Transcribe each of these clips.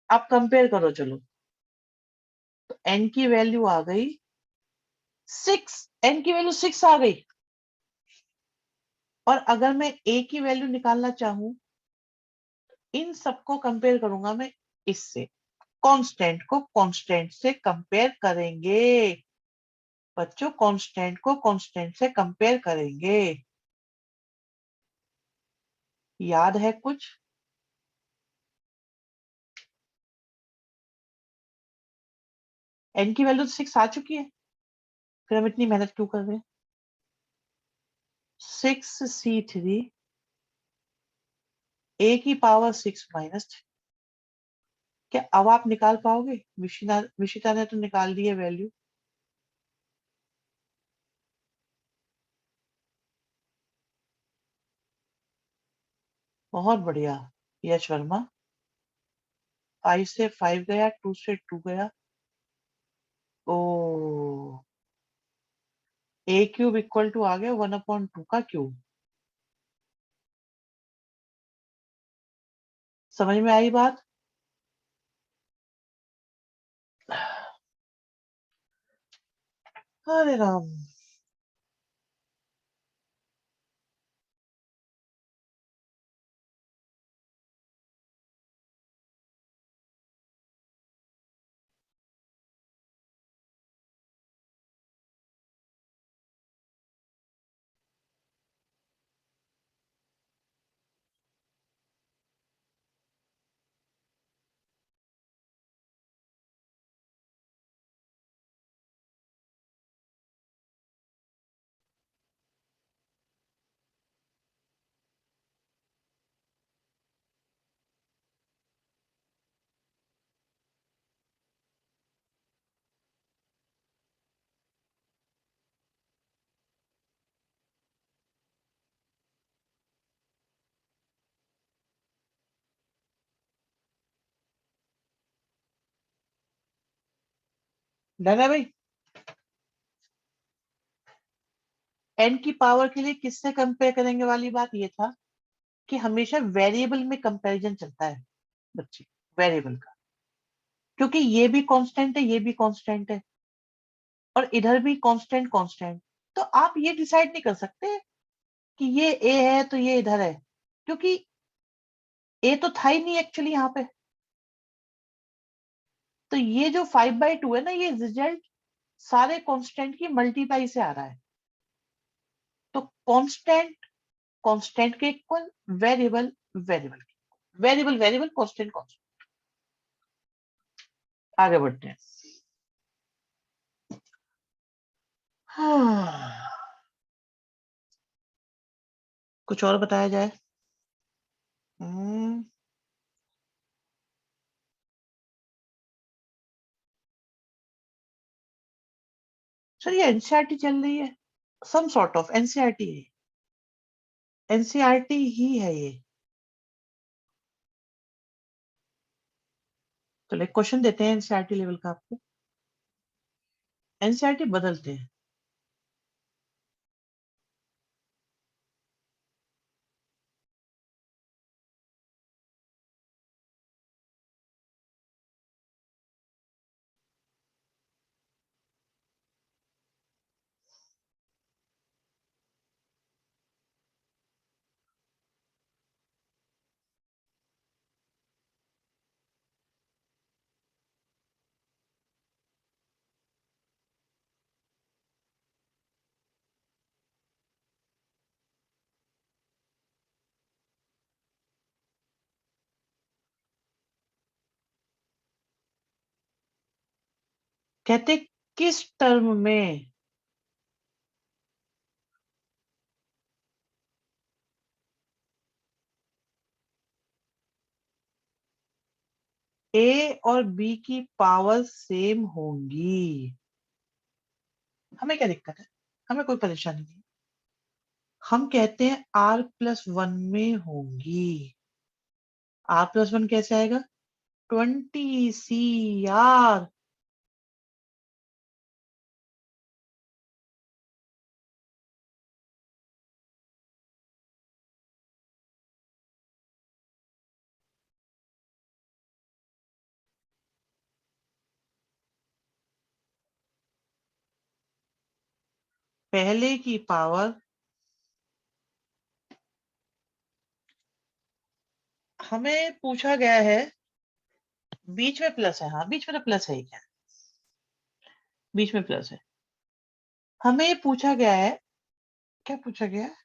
आप कंपेयर करो चलो। तो n की वैल्यू आ गई 6, n की वैल्यू 6 आ गई। और अगर मैं a की वैल्यू निकालना चाहूं, इन सबको कंपेयर करूंगा मैं इससे। कांस्टेंट को कांस्टेंट से कंपेयर करेंगे बच्चों, कांस्टेंट को कांस्टेंट से कंपेयर करेंगे। याद है कुछ? n की वैल्यू 6 आ चुकी है, फिर हम इतनी मेहनत क्यों कर रहे हैं? 6c3 a की पावर 6 - क्या अब आप निकाल पाओगे? विशिता ने तो निकाल दी है वैल्यू। बहुत बढ़िया यश वर्मा। 5 से 5 गया, 2 से 2 गया। ओ, a क्यूब इक्वल टू आ गया 1/2 का क्यूब। समझ में आई बात? अरे राम। डन है भाई। n की पावर के लिए किससे कंपेयर करेंगे वाली बात ये था कि हमेशा वेरिएबल में कंपैरिजन चलता है बच्चे, वेरिएबल का। क्योंकि ये भी कांस्टेंट है, ये भी कांस्टेंट है, और इधर भी कांस्टेंट कांस्टेंट। तो आप ये डिसाइड नहीं कर सकते कि ये a है तो ये इधर है, क्योंकि a तो था ही नहीं एक्चुअली यहाँ पे। तो ये जो 5/2 है ना, ये रिजल्ट सारे कांस्टेंट की मल्टीप्लाई से आ रहा है। तो कांस्टेंट कांस्टेंट के equal, variable variable, variable variable, constant constant. आगे बढ़ते हैं। हाँ, कुछ और बताया जाए? हम्म, सर ये एनसीईआरटी चल रही है, सम सॉर्ट ऑफ एनसीईआरटी है, एनसीईआरटी ही है ये। चलो एक क्वेश्चन देते हैं एनसीईआरटी लेवल का आपको। एनसीईआरटी बदलते हैं। कहते किस टर्म में ए और बी की पावर सेम होंगी? हमें क्या दिक्कत है? हमें कोई परेशानी नहीं। हम कहते हैं r+1 में होंगी। r+1 कैसे आएगा? 20 CR। पहले की पावर हमें पूछा गया है, बीच में प्लस है, हाँ बीच में तो प्लस है ही, क्या बीच में प्लस है। हमें पूछा गया है, क्या पूछा गया है,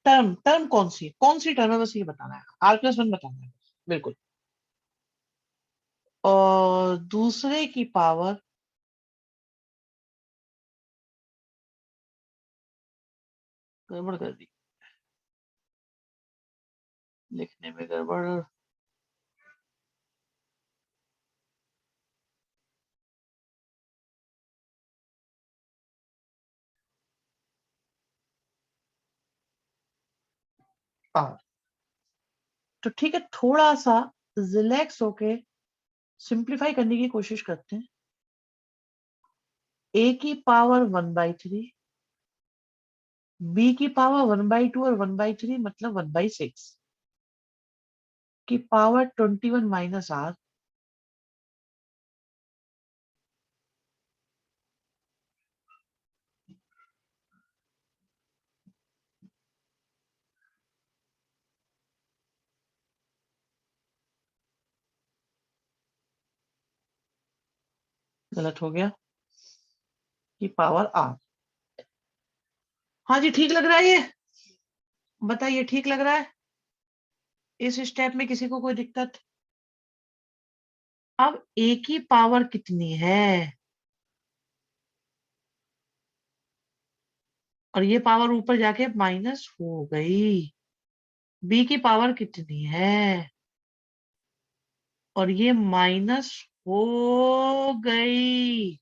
टर्म, टर्म कौन सी टर्म है, बस ये बताना है, R+1 बताना है बस, बिल्कुल। और दूसरे की पावर गड़बड़ कर दी, लिखने में गड़बड़। R, तो ठीक है, थोड़ा सा रिलैक्स होके सिंप्लीफाई करने की कोशिश करते हैं। A की पावर 1/3, B की पावर 1/2 और 1/3 मतलब 1/6 की पावर 21 माइनस R। गलत हो गया, की पावर R। हाँ जी, ठीक लग रहा है ये, बताइए ठीक लग रहा है, इस स्टेप में किसी को कोई दिक्कत? अब A की पावर कितनी है, और ये पावर ऊपर जाके माइनस हो गई। B की पावर कितनी है, और ये माइनस हो गई।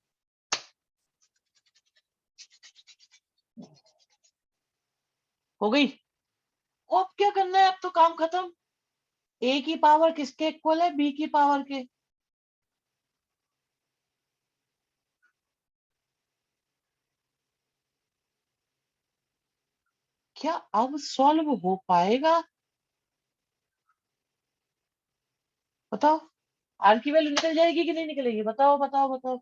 हो गई। अब क्या करना है, अब तो काम खत्म। A की पावर किसके इक्वल है, B की पावर के। क्या अब सॉल्व हो पाएगा, बताओ? R की वैल्यू निकल जाएगी कि नहीं निकलेगी, बताओ बताओ बताओ।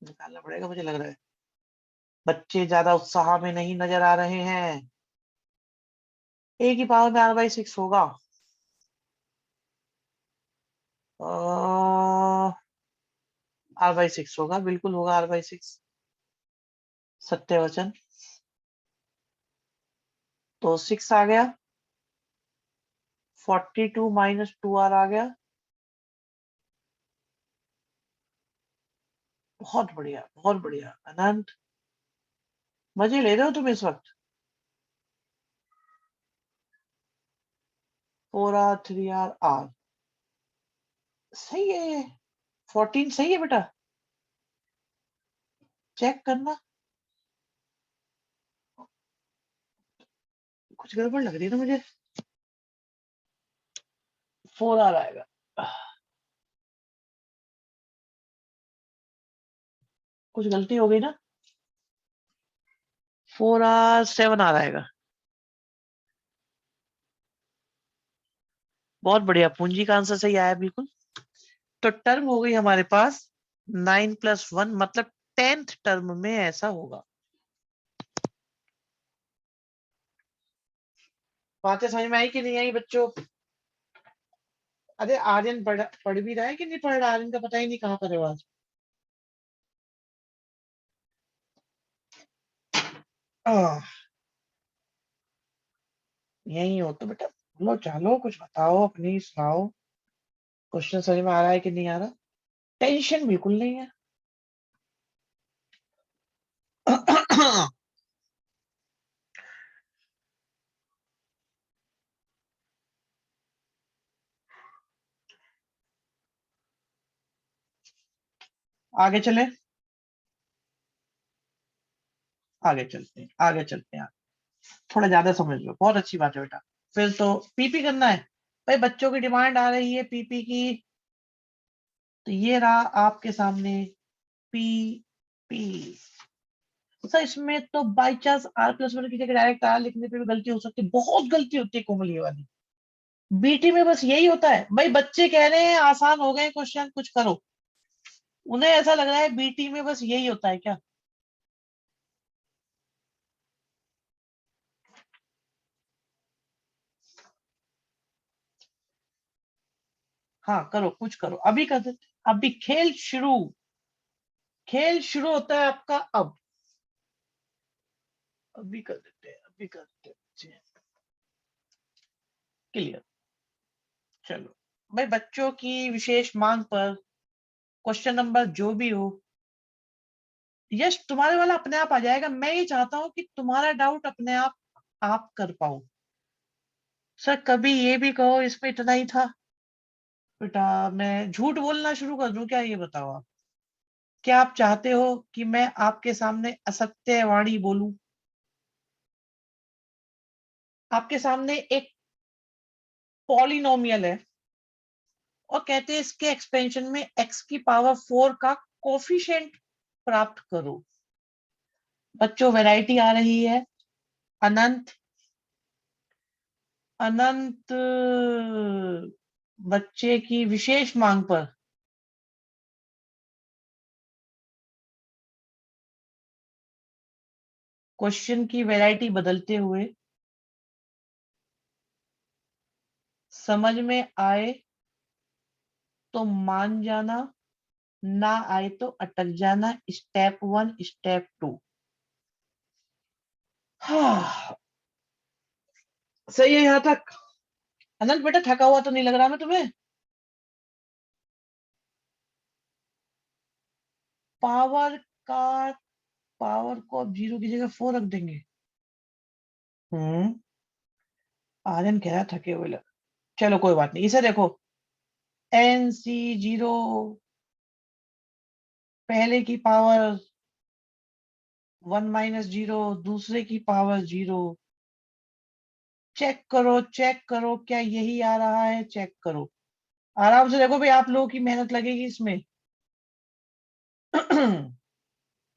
निकालना पड़ेगा मुझे लग रहा है, बच्चे ज्यादा उत्साह में नहीं नजर आ रहे हैं। A की पावर में R/6 होगा, R/6 होगा, बिल्कुल होगा R/6, सत्य वचन। तो 6 आ गया, 42 माइनस 2R आ गया। बहुत बढ़िया बहुत बढ़िया अनंत, मजे ले रहे हो तुम इस वक्त। 4R 3R, सही है ये, 14 सही है बेटा, चेक करना। कुछ गड़बड़ लग रही है ना मुझे, 4R आएगा, कुछ गलती हो गई ना। 4R 7R आएगा, बहुत बढ़िया, पूंजी का आंसर सही आया बिल्कुल। तो टर्म हो गई हमारे पास 9+1, मतलब 10th टर्म में ऐसा होगा। बातें समझ में आई कि नहीं आई बच्चों? अरे आर्यन पढ़ भी रहा है कि नहीं पढ़ रहा, आर्यन का पता ही नहीं कहाँ पर है आज। आह, यही हो तो बेटा, बोलो चलो कुछ बताओ, अपनी सुनाओ, क्वेश्चन समझ में आ रहा है कि नहीं आ रहा? टेंशन बिल्कुल नहीं है। आगे चले, आगे चलते हैं, आगे चलते हैं, थोड़ा ज्यादा समझ लो, बहुत अच्छी बात है बेटा। फिर तो पीपी करना है, भाई बच्चों की डिमांड आ रही है पीपी की, तो ये रहा आपके सामने पी पी। सर इसमें तो बाई चांस R+1 की जगह डायरेक्ट R लिखने पे भी गलती हो सकती है, बहुत गलती होती है कोमल ये वाली। बीटी में बस यही होता है, भाई बच्चे कह रहे हैं आसान हो गए क्वेश्चन, कुछ करो, उन्हें ऐसा लग रहा है बीटी में बस यही होता है क्या? हाँ करो, कुछ करो, अभी कर देते, अभी खेल शुरू। खेल शुरू होता है आपका अब। अभी कर देते हैं, अभी कर देते हैं। क्लियर। चलो भाई, बच्चों की विशेष मांग पर क्वेश्चन नंबर जो भी हो, यस तुम्हारे वाला अपने आप आ जाएगा। मैं ये चाहता हूं कि तुम्हारा डाउट अपने आप कर पाओ। सर कभी ये भी कहो इसमें इतना ही था। बेटा मैं झूठ बोलना शुरू कर दूं क्या, ये बताओ आप? क्या आप चाहते हो कि मैं आपके सामने असत्य वाणी बोलूं? आपके सामने एक पॉलिनोमियल है और कहते हैं इसके एक्सपेंशन में x की पावर 4 का कोफिशिएंट प्राप्त करो। बच्चों वैरायटी आ रही है, अनंत अनंत बच्चे की विशेष मांग पर क्वेश्चन की वैरायटी बदलते हुए समझ में आए तो मान जाना, ना आए तो अटक जाना। Step 1, step 2। हाँ सही है यहाँ तक। अनंत बेटा थका हुआ तो नहीं लग रहा मैं तुम्हें? पावर का पावर को अब 0 की जगह 4 रख देंगे। हम्म। आर्यन कह रहा थके हुए लग। चलो कोई बात नहीं, इसे देखो। NC0 पहले की पावर 1 - 0, दूसरे की पावर 0। चेक करो क्या यही आ रहा है, चेक करो। आराम से देखो भाई, आप लोगों की मेहनत लगेगी इसमें।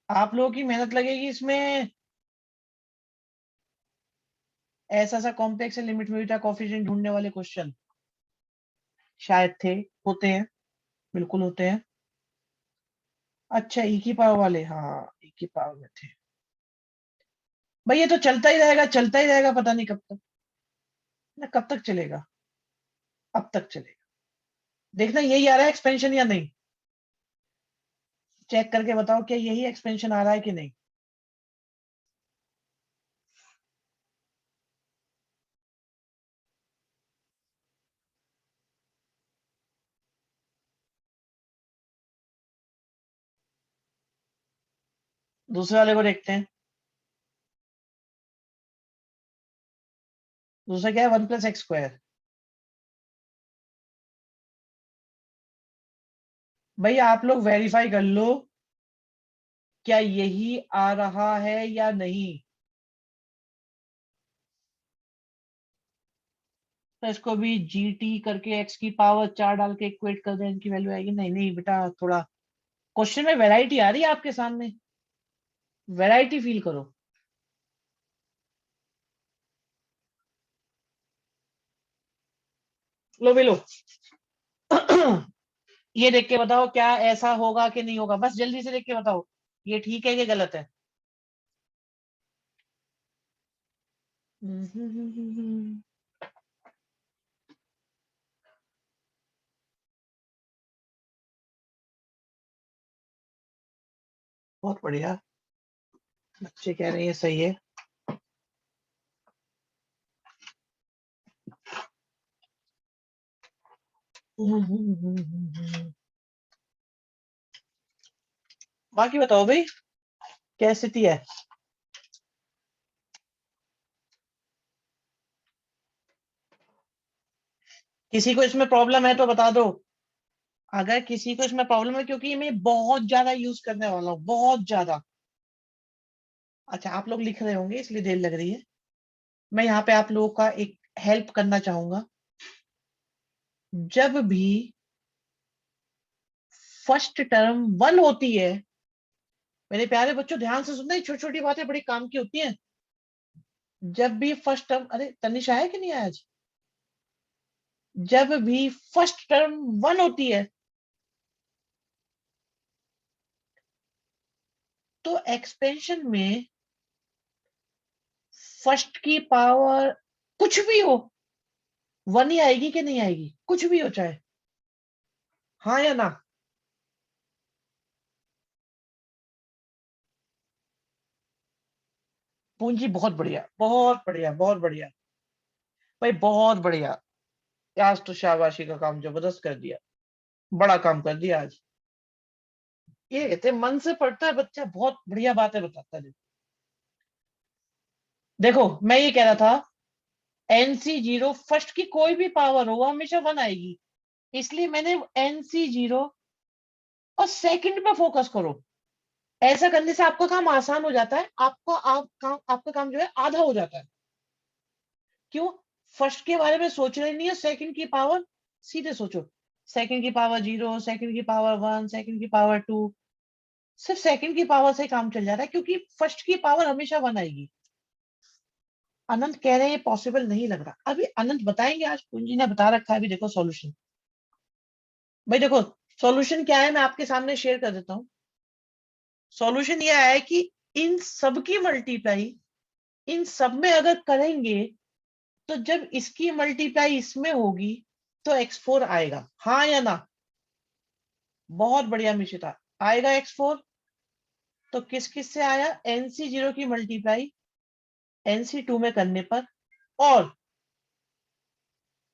आप लोगों की मेहनत लगेगी इसमें। ऐसा सा कॉम्प्लेक्स है लिमिट में बीटा कोफिशिएंट ढूंढने वाले क्वेश्चन शायद थे, होते हैं, बिल्कुल होते हैं। अच्छा ई की पावर वाले, हाँ ई की पावर में थे। भाई ये तो चलता ही रहेगा, चलता ही रहेगा, पता नहीं कब तक। ना कब तक चलेगा? अब तक चलेगा। देखना यही आ रहा है एक्सपेंशन या नहीं। चेक करके बताओ क्या यही एक्सपेंशन आ रहा है कि नहीं। दूसरे वाले को देखते हैं। दूसरा क्या है, 1 + x²। भाई आप लोग वेरीफाई कर लो क्या यही आ रहा है या नहीं। तो इसको भी GT करके x की पावर 4 डाल के इक्वेट कर दें, इनकी वैल्यू आएगी। नहीं नहीं बेटा, थोड़ा क्वेश्चन में वैरायटी आ रही है आपके सामने। वैरायटी फील करो। लो भी लो। ये देख के बताओ क्या ऐसा होगा कि नहीं होगा, बस जल्दी से देख के बताओ ये ठीक है कि गलत है। बहुत बढ़िया, बच्चे कह रहे हैं सही है। बाकी बताओ भाई, क्या स्थिति है? किसी को इसमें प्रॉब्लम है तो बता दो। अगर किसी को इसमें प्रॉब्लम है, क्योंकि मैं बहुत ज्यादा यूज करने वाला हूँ, बहुत ज्यादा। अच्छा आप लोग लिख रहे होंगे इसलिए देर लग रही है। मैं यहाँ पे आप लोगों का एक हेल्प करना चाहूंगा। जब भी फर्स्ट टर्म 1 होती है, मेरे प्यारे बच्चों ध्यान से सुनना, छोटी छोटी बातें बड़ी काम की होती हैं। जब भी फर्स्ट टर्म, अरे तनिषा है कि नहीं है आज? जब भी फर्स्ट टर्म 1 होती है, तो एक्सपेंशन में फर्स्ट की पावर कुछ भी हो, 1 ही आएगी कि नहीं आएगी? कुछ भी हो चाहे, हाँ या ना? पूंजी बहुत बढ़िया, बहुत बढ़िया, बहुत बढ़िया भाई, बहुत बढ़िया। आज तो शाबाशी का काम जबरदस्त कर दिया, बड़ा काम कर दिया आज। ये कहते हैं, मन से पढ़ता है बच्चा, बहुत बढ़िया बातें बताता है। देखो मैं ये कह रहा था, NC0 फर्स्ट की कोई भी पावर हो वो हमेशा 1 आएगी, इसलिए मैंने NC0 और सेकंड पे फोकस करो। ऐसा करने से आपका काम आसान हो जाता है, आपका काम जो है आधा हो जाता है। क्यों? फर्स्ट के बारे में सोच रहे नहीं है, सेकंड की पावर सीधे सोचो। सेकंड की पावर 0, सेकंड की पावर 1, सेकंड की पावर 2, सिर्फ सेकंड की पावर से काम चल जाता है, क्योंकि फर्स्ट की पावर हमेशा 1 आएगी। अनंत कह रहे हैं ये पॉसिबल नहीं लग रहा, अभी अनंत बताएंगे, आज कुंजी ने बता रखा है। अभी देखो सॉल्यूशन, भाई देखो सॉल्यूशन क्या है, मैं आपके सामने शेयर कर देता हूँ। सॉल्यूशन यह है कि इन सब की मल्टीप्लाई इन सब में अगर करेंगे, तो जब इसकी मल्टीप्लाई इसमें होगी तो x4 आएगा, हाँ या ना? बहुत बढ़िया मिशिता, आएगा x4। तो किस किस से आया? NC0 की मल्टीप्लाई NC2 में करने पर, और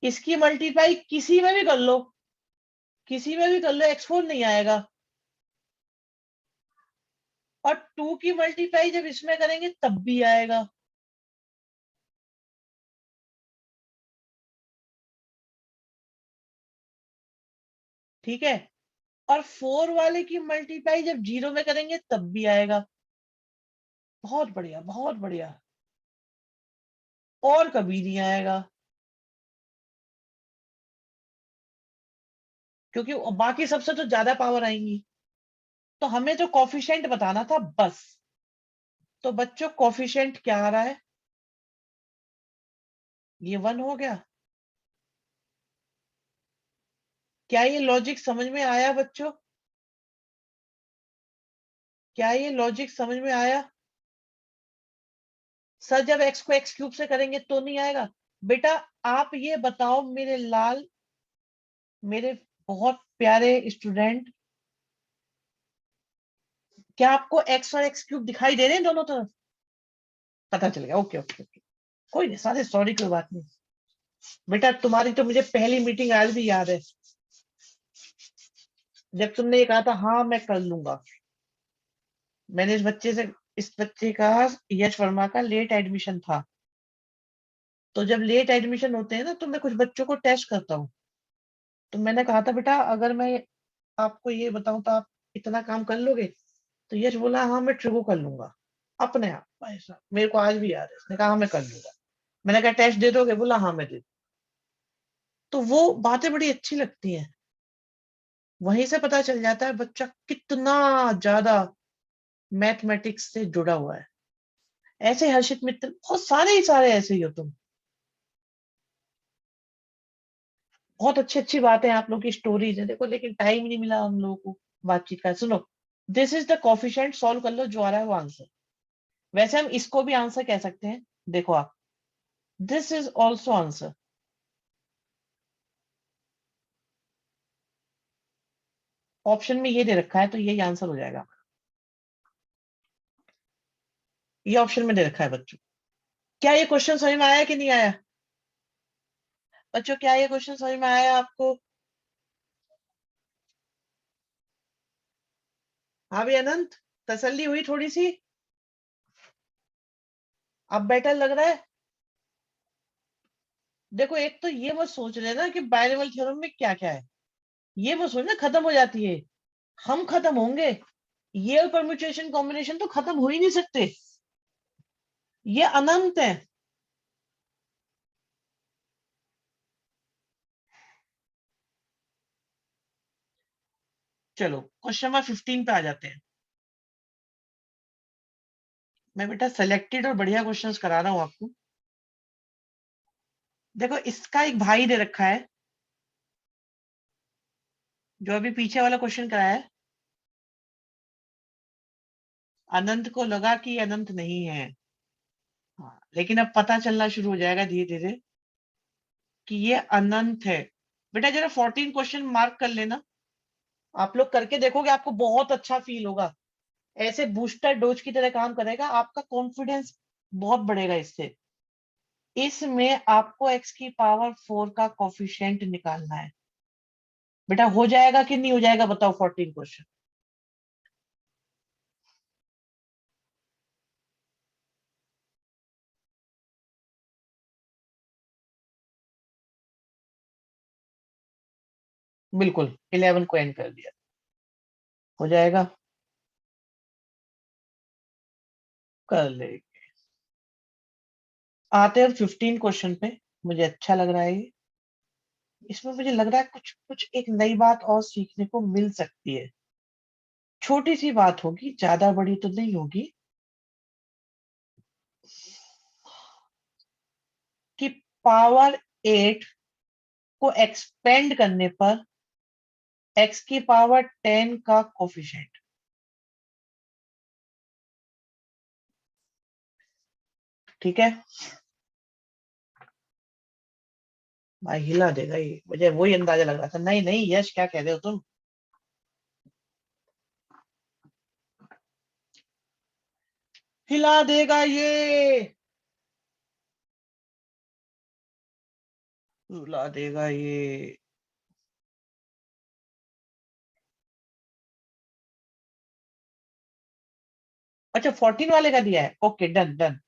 इसकी मल्टीप्लाई किसी में भी कर लो, किसी में भी कर लो, x4 नहीं आएगा। और 2 की मल्टीप्लाई जब इसमें करेंगे तब भी आएगा। ठीक है, और 4 वाले की मल्टीप्लाई जब 0 में करेंगे तब भी आएगा। बहुत बढ़िया, बहुत बढ़िया, और कभी नहीं आएगा, क्योंकि बाकी सबसे तो ज्यादा पावर आएंगी। तो हमें जो कॉफिशिएंट बताना था बस। तो बच्चों कॉफिशिएंट क्या आ रहा है? ये 1 हो गया। क्या ये लॉजिक समझ में आया बच्चों? क्या ये लॉजिक समझ में आया? सर जब x को x क्यूब से करेंगे तो नहीं आएगा। बेटा आप ये बताओ मेरे लाल, मेरे बहुत प्यारे स्टूडेंट, क्या आपको x और x क्यूब दिखाई दे रहे हैं दोनों तरफ? पता चल गया, ओके ओके ओके, कोई नहीं, सारे सॉरी, कोई बात नहीं। बेटा तुम्हारी तो मुझे पहली मीटिंग आज भी याद है, जब तुमने ये कहा था हाँ मैं कर लूंगा। मैंने इस बच्चे का, यश वर्मा का लेट एडमिशन था। तो जब लेट एडमिशन होते हैं ना, तो मैं कुछ बच्चों को टेस्ट करता हूँ। तो मैंने कहा था बेटा अगर मैं आपको ये बताऊं तो आप इतना काम कर लोगे? तो यश बोला हाँ मैं ट्रिगो कर लूंगा अपने आप। भाई साहब मेरे को आज भी याद है, उसने कहा हाँ मैं कर लूंगा। मैंने कहा टेस्ट दे दोगे? बोला हाँ मैं दे दूँ। तो वो बातें बड़ी अच्छी लगती हैं, वहीं से पता चल जाता है बच्चा कितना ज्यादा मैथमेटिक्स से जुड़ा हुआ है। ऐसे हर्षित मित्र बहुत सारे ही सारे ऐसे ही हो तुम। बहुत अच्छी अच्छी बातें हैं, आप लोग की स्टोरीज है देखो, लेकिन टाइम नहीं मिला हम लोगों को बातचीत का। सुनो, this is the coefficient, solve कर लो, जो आ रहा है वो आंसर। वैसे हम इसको भी आंसर कह सकते हैं, देखो आप, this is also answer. Option में ये दे रखा है तो यही आंसर हो जाएगा। ये ऑप्शन में दे रखा है बच्चों। क्या ये क्वेश्चन समझ में आया कि नहीं आया? बच्चों क्या ये क्वेश्चन समझ में आया आपको? हाँ भी अनंत, तसल्ली हुई थोड़ी सी? अब बेटर लग रहा है? देखो एक तो ये मत सोच लेना कि बायनॉमियल थ्योरम में क्या क्या है, ये मत सोचना खत्म हो जाती है। हम खत्म होंगे, ये और परम्यूटेशन कॉम्बिनेशन तो खत्म हो ही नहीं सकते, ये अनंत है। चलो क्वेश्चन नंबर 15 पे आ जाते हैं। मैं बेटा सेलेक्टेड और बढ़िया क्वेश्चंस करा रहा हूं आपको। देखो इसका एक भाई दे रखा है, जो अभी पीछे वाला क्वेश्चन कराया है। अनंत को लगा कि अनंत नहीं है। हाँ, लेकिन अब पता चलना शुरू हो जाएगा धीरे धीरे कि ये अनंत है। बेटा जरा 14 क्वेश्चन मार्क कर लेना, आप लोग करके देखोगे आपको बहुत अच्छा फील होगा। ऐसे बूस्टर डोज की तरह काम करेगा, आपका कॉन्फिडेंस बहुत बढ़ेगा इससे। इसमें आपको x की पावर 4 का कोफिशिएंट निकालना है। बेटा हो जाएगा कि नहीं हो जाएगा बताओ 14 क्वेश्चन। बिल्कुल 11 को एंड कर दिया, हो जाएगा, कर ले। आते हैं 15 क्वेश्चन पे। मुझे अच्छा लग रहा है ये। इसमें मुझे लग रहा है कुछ कुछ एक नई बात और सीखने को मिल सकती है। छोटी सी बात होगी, ज्यादा बड़ी तो नहीं होगी। कि पावर 8 को एक्सपेंड करने पर x की पावर 10 का कोफिशिएंट। ठीक है, भाई हिला देगा ये, मुझे वही अंदाजा लग रहा था। नहीं नहीं यश, क्या कह रहे हो तुम? हिला देगा ये, हिला देगा ये। अच्छा 14 वाले का दिया है, ओके डन डन।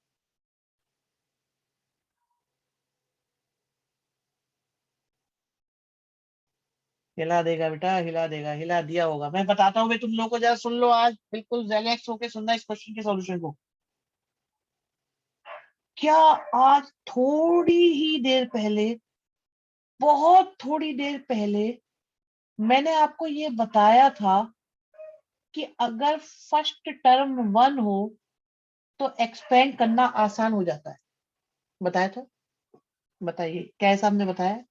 हिला देगा बेटा, हिला देगा, हिला दिया होगा। मैं बताता हूँ भाई, तुम लोगों को जरा सुन लो, आज बिल्कुल रिलैक्स होके सुनना इस क्वेश्चन के सॉल्यूशन को। क्या आज थोड़ी ही देर पहले, बहुत थोड़ी देर पहले मैंने आपको ये बताया था कि अगर फर्स्ट टर्म 1 हो तो एक्सपेंड करना आसान हो जाता है? बताया था? बताइए कैसा हमने बताया?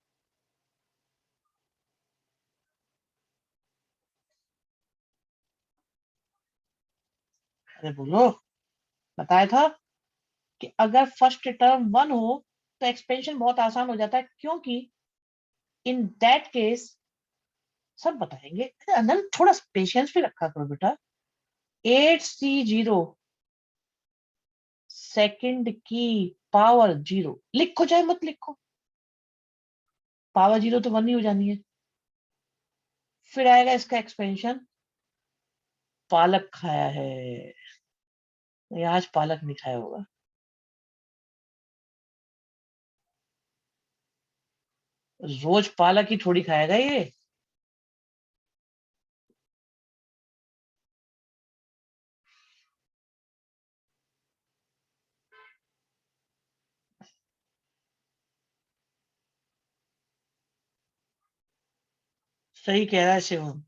अरे बोलो। बताया था कि अगर फर्स्ट टर्म 1 हो तो एक्सपेंशन बहुत आसान हो जाता है, क्योंकि इन दैट केस सब बताएंगे। अरे अनंत थोड़ा पेशेंस भी रखा करो बेटा। 8c0 सेकंड की पावर 0, लिखो चाहे मत लिखो, पावर 0 तो 1 ही हो जानी है। फिर आएगा इसका एक्सपेंशन, पालक खाया है। ये आज पालक नहीं खाया होगा। रोज पालक ही थोड़ी खाएगा ये। सही कह रहा है शिवम।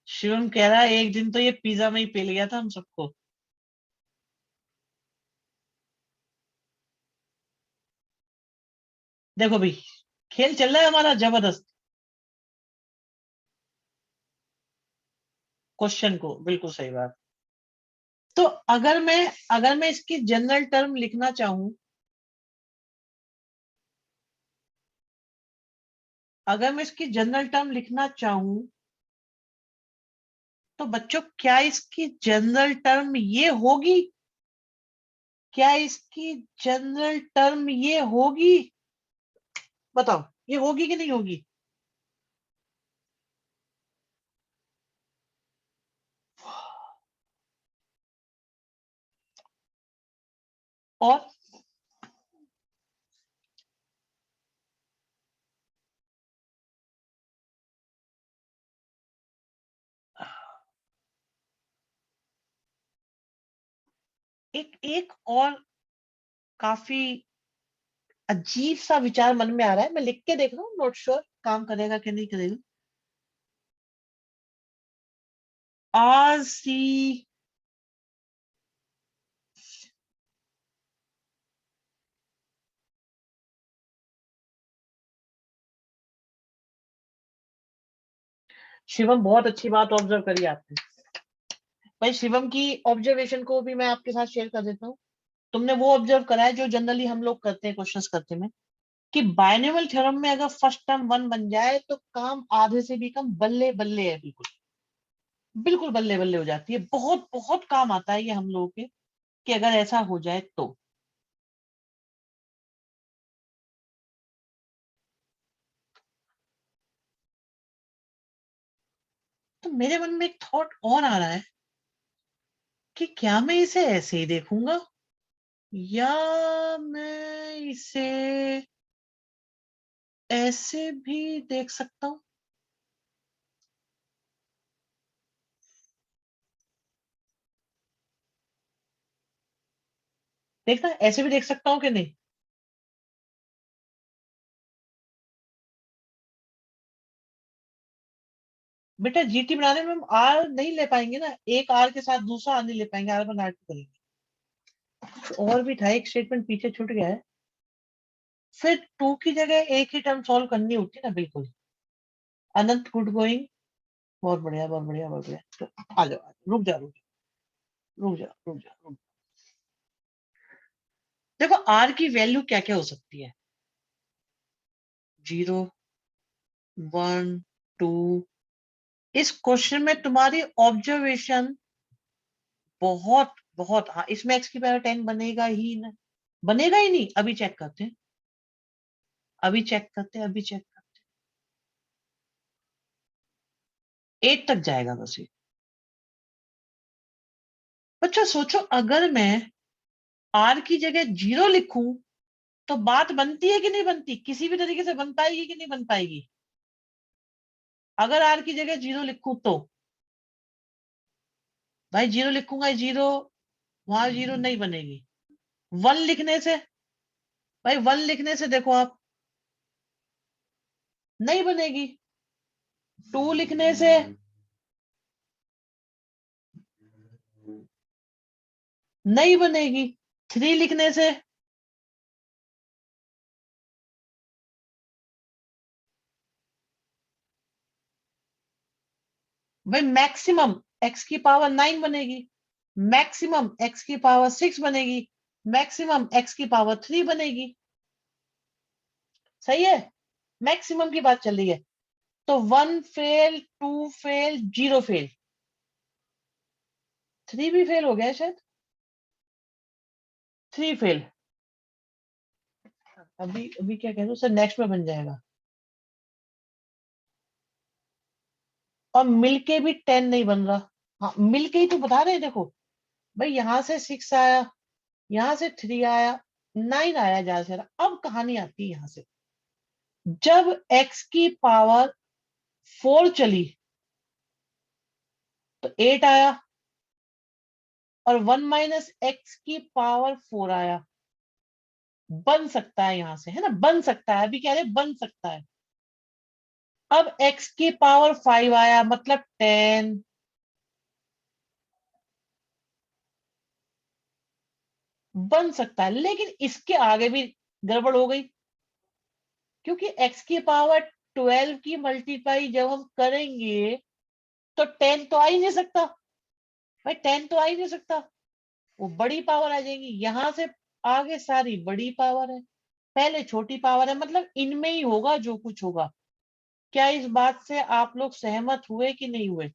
शिवम कह रहा है एक दिन तो ये पिज्जा में ही पेल गया था हम सबको। देखो भाई, खेल चल रहा है हमारा जबरदस्त। क्वेश्चन को बिल्कुल सही बात। तो अगर मैं इसकी जनरल टर्म लिखना चाहूं, अगर मैं इसकी जनरल टर्म लिखना चाहूं तो बच्चों क्या इसकी जनरल टर्म ये होगी? क्या इसकी जनरल टर्म ये होगी? बताओ, ये होगी कि नहीं होगी? और एक एक और काफी अजीब सा विचार मन में आ रहा है, मैं लिख के देख रहा हूँ, नॉट श्योर काम करेगा कि नहीं करेगा। RC शिवम बहुत अच्छी बात ऑब्जर्व करी आपने। भाई शिवम की ऑब्जर्वेशन को भी मैं आपके साथ शेयर कर देता हूँ। तुमने वो ऑब्जर्व करा है जो जनरली हम लोग करते हैं क्वेश्चंस करते में, कि बायनोमियल थ्योरम में अगर फर्स्ट टर्म वन बन जाए तो काम आधे से भी कम बल्ले बल्ले है, बिल्कुल बिल्कुल बल्ले बल्ले हो जाती है। बहुत बहुत काम आता है ये हम लोगों के, कि अगर ऐसा हो जाए तो। तो मेरे मन में एक थॉट और आ रहा है कि क्या मैं इसे ऐसे ही देखूंगा, या मैं इसे ऐसे भी देख सकता हूँ। देखना ऐसे भी देख सकता हूँ कि नहीं। बेटा जीटी बनाने में हम आर नहीं ले पाएंगे ना, एक आर के साथ दूसरा आर नहीं ले पाएंगे, आर वन आर टू करेंगे। और भी था, एक स्टेटमेंट पीछे छूट गया है। फिर टू की जगह एक ही टर्म सॉल्व करनी होती है ना, बिल्कुल। अनंत गुड गोइंग, बहुत बढ़िया बहुत बढ़िया बहुत बढ़िया। तो आ जाओ आ जाओ, रुक जा रुक जा रुक जा रुक जा रुक जा। देखो आर की वैल्यू क्या क्या हो सकती है, 0, 1, 2। इस क्वेश्चन में तुम्हारी ऑब्जर्वेशन बहुत बहुत, हाँ इसमें एक्स की पावर 10 बनेगा ही ना, बनेगा ही नहीं। अभी चेक करते हैं, अभी चेक करते हैं, अभी चेक करते हैं। 8 तक जाएगा बस ये। बच्चा सोचो, अगर मैं आर की जगह 0 लिखूं तो बात बनती है कि नहीं बनती, किसी भी तरीके से बन पाएगी कि नहीं बन पाएगी। अगर आर की जगह 0 लिखूं तो, भाई 0 लिखूंगा 0, वहां 0 नहीं बनेगी। 1 लिखने से, भाई 1 लिखने से देखो आप, नहीं बनेगी। 2 लिखने से नहीं बनेगी। 3 लिखने से, भाई मैक्सिमम एक्स की पावर 9 बनेगी, मैक्सिमम एक्स की पावर 6 बनेगी, मैक्सिमम एक्स की पावर 3 बनेगी। सही है, मैक्सिमम की बात चल रही है। तो 1 फेल, 2 फेल, 0 फेल, 3 भी फेल हो गया शायद। 3 फेल। अभी अभी क्या कह रहे हो सर, नेक्स्ट में बन जाएगा। और मिलके भी 10 नहीं बन रहा। हाँ मिलके ही तो बता रहे हैं, देखो भाई यहां से 6 आया, यहां से 3 आया, 9 आया ज्यादा से ज्यादा। अब कहानी आती है यहां से, जब x की पावर 4 चली तो 8 आया, और 1 माइनस एक्स की पावर 4 आया। बन सकता है यहां से, है ना, बन सकता है, अभी कह रहे बन सकता है। अब x की पावर 5 आया, मतलब 10। बन सकता है, लेकिन इसके आगे भी गड़बड़ हो गई, क्योंकि x की पावर 12 की मल्टीप्लाई जब हम करेंगे तो 10 तो आ ही नहीं सकता। भाई 10 तो आ ही नहीं सकता, वो बड़ी पावर आ जाएगी यहां से। आगे सारी बड़ी पावर है, पहले छोटी पावर है, मतलब इनमें ही होगा जो कुछ होगा। क्या इस बात से आप लोग सहमत हुए कि नहीं हुए?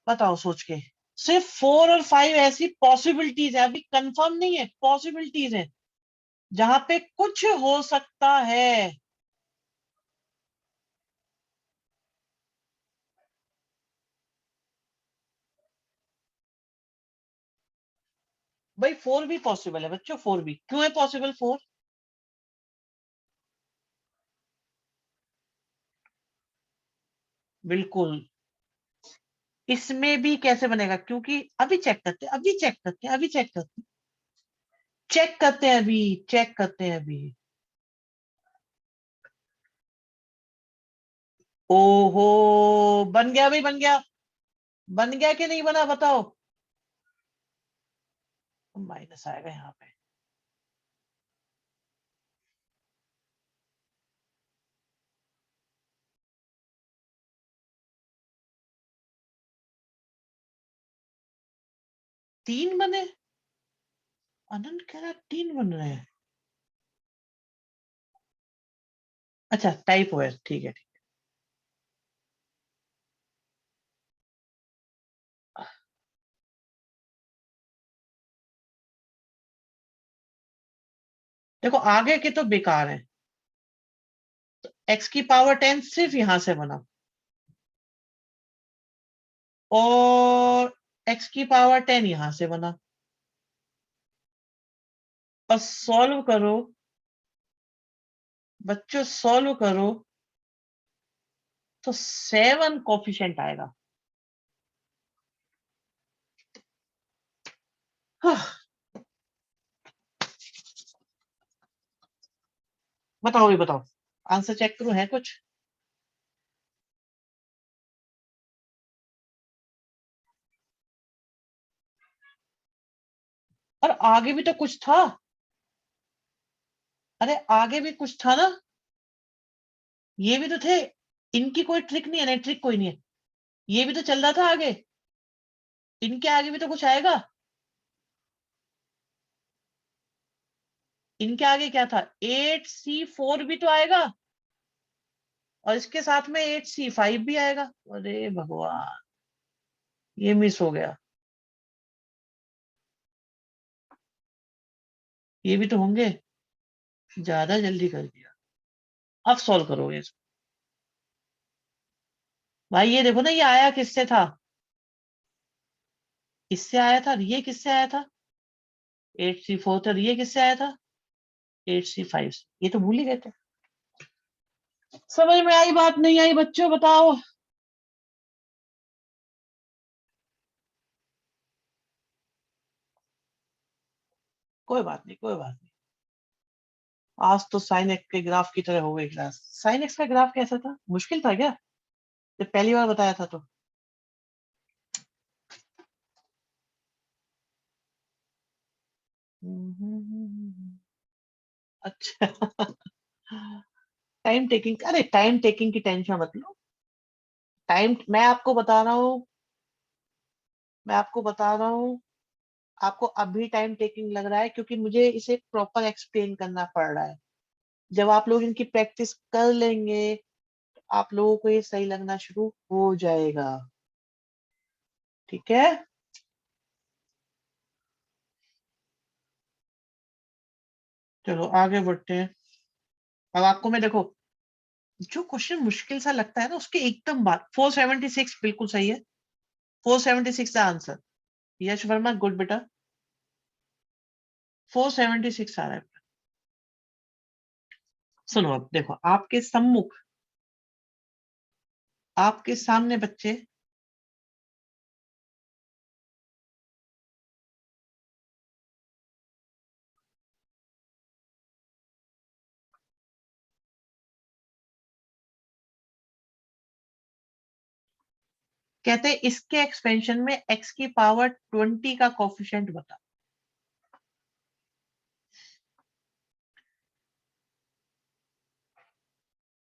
बताओ सोच के। सिर्फ 4 और 5 ऐसी पॉसिबिलिटीज है, अभी कंफर्म नहीं है, पॉसिबिलिटीज है जहां पे कुछ हो सकता है। भाई 4 भी पॉसिबल है बच्चों, 4 भी क्यों है पॉसिबल 4? बिल्कुल। इसमें भी कैसे बनेगा, क्योंकि अभी चेक करते हैं, अभी चेक करते हैं, अभी चेक करते हैं, चेक करते हैं अभी, चेक करते हैं अभी। ओहो, बन गया भाई, बन गया। बन गया कि नहीं बना बताओ। माइनस आएगा यहाँ पे। 3 बने, अनंत कह रहा 3 बन रहे हैं। अच्छा टाइप है, ठीक है ठीक है। देखो आगे के तो बेकार है, एक्स की पावर 10 सिर्फ यहां से बना, और एक्स की पावर 10 यहां से बना, और सॉल्व करो बच्चों, सॉल्व करो तो 7 कोफिशिएंट आएगा। हाँ, बताओ ये बताओ, आंसर चेक करूं है कुछ? और आगे भी तो कुछ था, अरे आगे भी कुछ था ना, ये भी तो थे, इनकी कोई ट्रिक नहीं है ना, ट्रिक कोई नहीं है, ये भी तो चल रहा था आगे, इनके आगे भी तो कुछ आएगा, इनके आगे क्या था, 8C4 भी तो आएगा, और इसके साथ में 8C5 भी आएगा। अरे भगवान, ये मिस हो गया, ये भी तो होंगे, ज्यादा जल्दी कर दिया। अब सॉल्व करोगे इसको। भाई ये देखो ना, ये आया किससे था, इससे आया था, ये किससे आया था, 8C4 था, ये किससे आया था, 8C5 से, ये तो भूल ही गए थे। समझ में आई बात, नहीं आई बच्चों बताओ? कोई बात नहीं, कोई बात नहीं। आज तो साइन एक्स के ग्राफ की तरह हो गई क्लास। साइन एक्स का ग्राफ कैसा था, मुश्किल था क्या, जब पहली बार बताया था तो? अच्छा। टाइम टेकिंग, अरे टाइम टेकिंग की टेंशन मत लो। टाइम मैं आपको बता रहा हूँ, मैं आपको बता रहा हूँ, आपको अभी टाइम टेकिंग लग रहा है क्योंकि मुझे इसे प्रॉपर एक्सप्लेन करना पड़ रहा है। जब आप लोग इनकी प्रैक्टिस कर लेंगे, आप लोगों को ये सही लगना शुरू हो जाएगा। ठीक है, चलो आगे बढ़ते हैं। अब आपको मैं देखो, जो क्वेश्चन मुश्किल सा लगता है ना, उसके एकदम बाद 476 बिल्कुल सही है, 476 का आंसर। यश वर्मा गुड बेटा, 476 आ रहा है। सुनो अब देखो, आपके सम्मुख, आपके सामने बच्चे, कहते हैं इसके एक्सपेंशन में x की पावर 20 का कोफिशिएंट बता।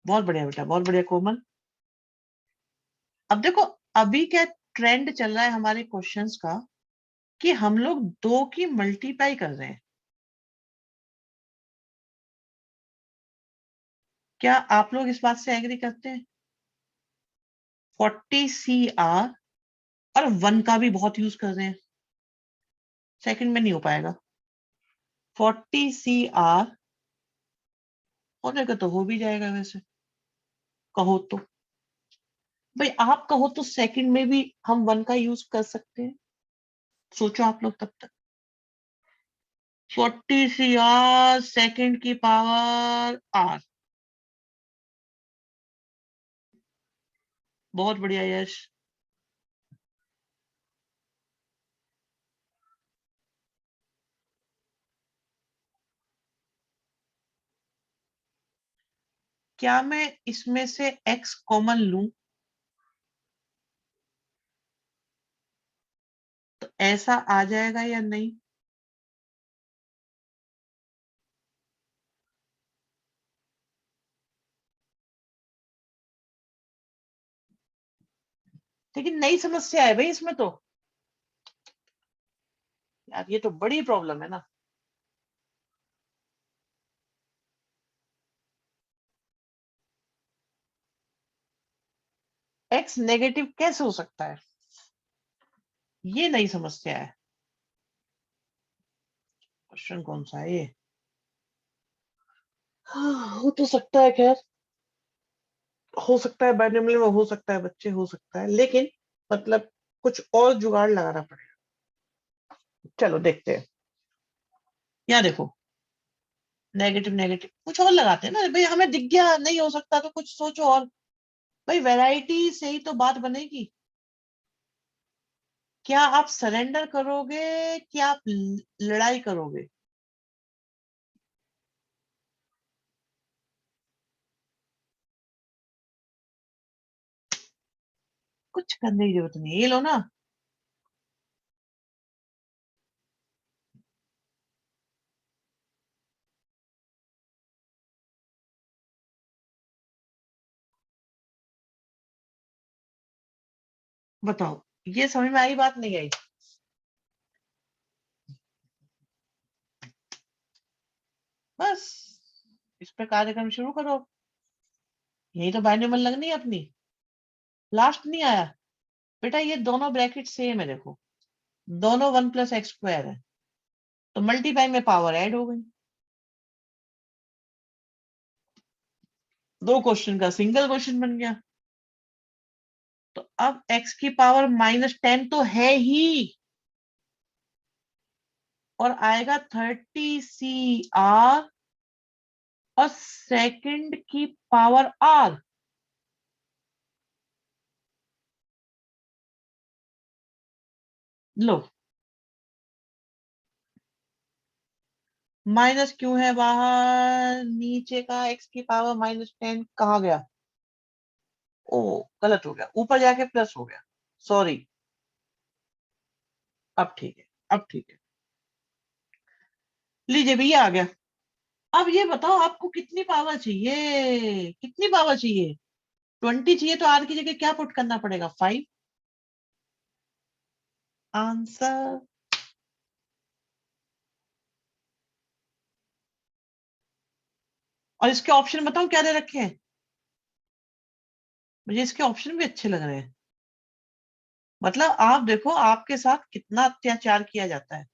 बहुत बढ़िया बेटा, बहुत बढ़िया कोमल। अब देखो, अभी क्या ट्रेंड चल रहा है हमारे क्वेश्चंस का, कि हम लोग 2 की मल्टीप्लाई कर रहे हैं। क्या आप लोग इस बात से एग्री करते हैं? 40 CR, और 1 का भी बहुत यूज कर रहे हैं, सेकंड में नहीं हो पाएगा। 40 CR होने का तो हो भी जाएगा वैसे, कहो तो। भाई आप कहो तो सेकंड में भी हम 1 का यूज कर सकते हैं, सोचो आप लोग तब तक। 40 CR सेकंड की पावर R। बहुत बढ़िया यश। क्या मैं इसमें से x कॉमन लूं, तो ऐसा आ जाएगा या नहीं? लेकिन नई समस्या है भाई इसमें तो। यार ये तो बड़ी प्रॉब्लम है ना। एक्स नेगेटिव कैसे हो सकता है, ये नहीं समस्या है। क्वेश्चन कौन सा है ये? हाँ, हो तो सकता है, खैर हो सकता है बाइनोमियल में, हो सकता है बच्चे, हो सकता है, लेकिन मतलब कुछ और जुगाड़ लगाना पड़ेगा। चलो देखते हैं। यहाँ देखो, नेगेटिव नेगेटिव कुछ और लगाते हैं ना भाई, हमें दिख गया नहीं हो सकता तो कुछ सोचो और। भाई वैरायटी से ही तो बात बनेगी। क्या आप सरेंडर करोगे कि आप लड़ाई करोगे? कुछ करने की जरूरत नहीं, ये लो ना। बताओ, ये समझ में आई बात नहीं आई? बस इस पे कार्यक्रम शुरू करो। यही तो बाइनोमियल लगनी है अपनी। लास्ट नहीं आया बेटा, ये दोनों ब्रैकेट सेम है देखो, दोनों 1 + x² है, तो मल्टीप्लाई में पावर ऐड हो गई। दो क्वेश्चन का सिंगल क्वेश्चन बन गया। तो अब x की पावर -10 तो है ही, और आएगा 30 CR, और सेकंड की पावर R। लो, माइनस क्यों है बाहर, नीचे का x की पावर -10 कहाँ गया? ओ, गलत हो गया, ऊपर जाके प्लस हो गया, सॉरी। अब ठीक है, अब ठीक है। लीजिए भैया आ गया। अब ये बताओ आपको कितनी पावर चाहिए, कितनी पावर चाहिए? 20 चाहिए तो आर की जगह क्या पुट करना पड़ेगा? 5। आंसर। और इसके ऑप्शन बताओ क्या दे रखे हैं? मुझे इसके ऑप्शन भी अच्छे लग रहे हैं। मतलब आप देखो आपके साथ कितना अत्याचार किया जाता है।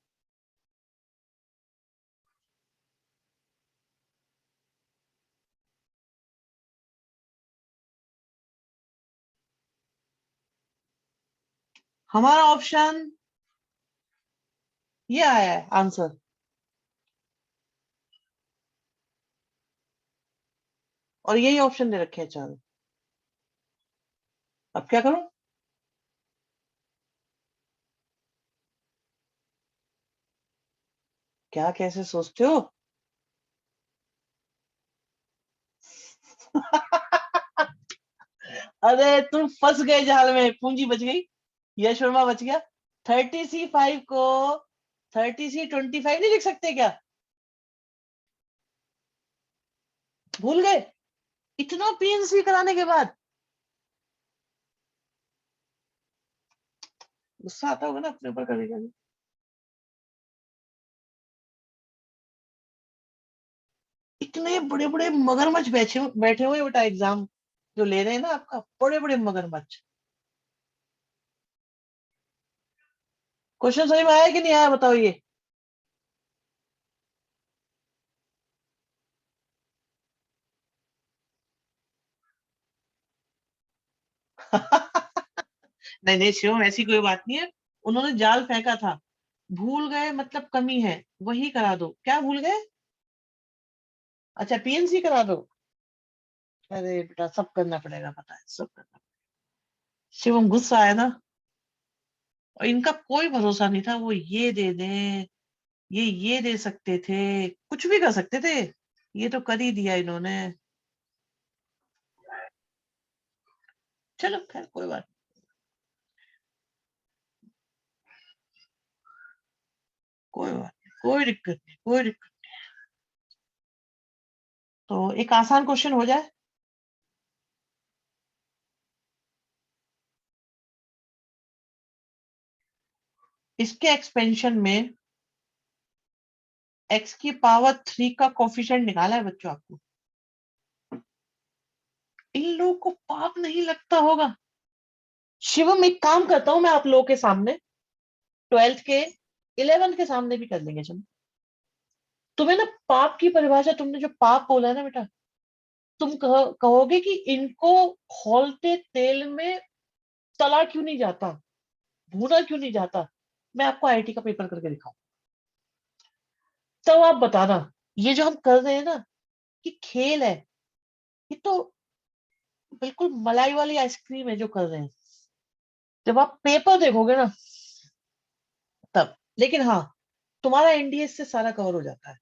हमारा ऑप्शन ये आया है आंसर, और यही ऑप्शन दे रखे हैं चारों। अब क्या करूं? क्या कैसे सोचते हो? अरे तुम फंस गए जाल में, पूंजी बच गई, यश वर्मा बच गया। 30C5 को 30C25 नहीं लिख सकते क्या? भूल गए? इतना पीएनसी कराने के बाद गुस्सा आता होगा ना अपने ऊपर कभी कभी। इतने बड़े बड़े मगरमच्छ बैठे बैठे हुए बेटा, एग्जाम जो ले रहे हैं ना आपका, बड़े बड़े मगरमच्छ। क्वेश्चन सही में आया कि नहीं आया बताओ ये? नहीं नहीं शिवम, ऐसी कोई बात नहीं है। उन्होंने जाल फेंका था, भूल गए मतलब कमी है, वही करा दो। क्या भूल गए? अच्छा पीएनसी करा दो। अरे बेटा सब करना पड़ेगा, पता है सब करना। शिवम गुस्सा आया ना, और इनका कोई भरोसा नहीं था, वो ये दे दें, ये दे सकते थे, कुछ भी कर सकते थे, ये तो कर ही दिया इन्होंने। चलो खैर कोई बात कोई बात नहीं, कोई दिक्कत नहीं, कोई दिक्कत। तो एक आसान क्वेश्चन हो जाए। इसके एक्सपेंशन में x की पावर 3 का कोफिशिएंट निकाला है बच्चों आपको। इन लोगों को पाप नहीं लगता होगा। शिवम एक काम करता हूं मैं आप लोगों के सामने, 12th के 11th के सामने भी कर लेंगे। चलो, तुम्हें ना पाप की परिभाषा, तुमने जो पाप बोला है ना बेटा, तुम कहोगे कि इनको खौलते तेल में तला क्यों नहीं जाता, भूना क्यों नहीं जाता। मैं आपको आईआईटी का पेपर करके दिखाऊं, तो आप बताना ये जो हम कर रहे हैं ना, कि खेल है, ये तो बिल्कुल मलाई वाली आइसक्रीम है जो कर रहे हैं। जब आप पेपर देखोगे ना तब। लेकिन हाँ, तुम्हारा एनडीएस से सारा कवर हो जाता है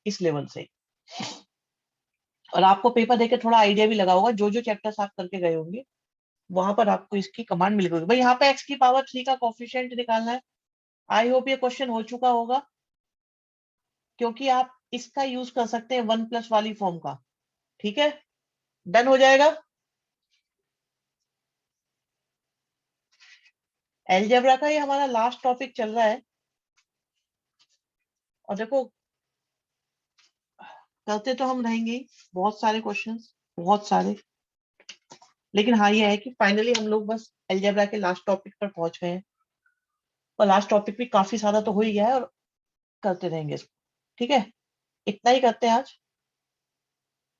इस लेवल से। और आपको पेपर देके थोड़ा आइडिया भी लगा होगा, जो जो चैप्टर्स आप करके गए होंगे वहां पर आपको इसकी कमांड मिल गई। भाई यहाँ पे एक्स की पावर 3 का कोफिशिएंट निकालना है। आई होप ये क्वेश्चन हो चुका होगा, क्योंकि आप इसका यूज कर सकते हैं 1+ वाली फॉर्म का। ठीक है, डन हो जाएगा। एलजेब्रा का ये हमारा लास्ट टॉपिक चल रहा है। और देखो, करते तो हम रहेंगे ही, बहुत सारे क्वेश्चंस, बहुत सारे। लेकिन हाँ ये है कि फाइनली हम लोग बस एलजेब्रा के लास्ट टॉपिक पर पहुंच गए हैं। और लास्ट टॉपिक भी काफी सारा तो हो ही गया है, और करते रहेंगे इसको। ठीक है, इतना ही करते हैं आज।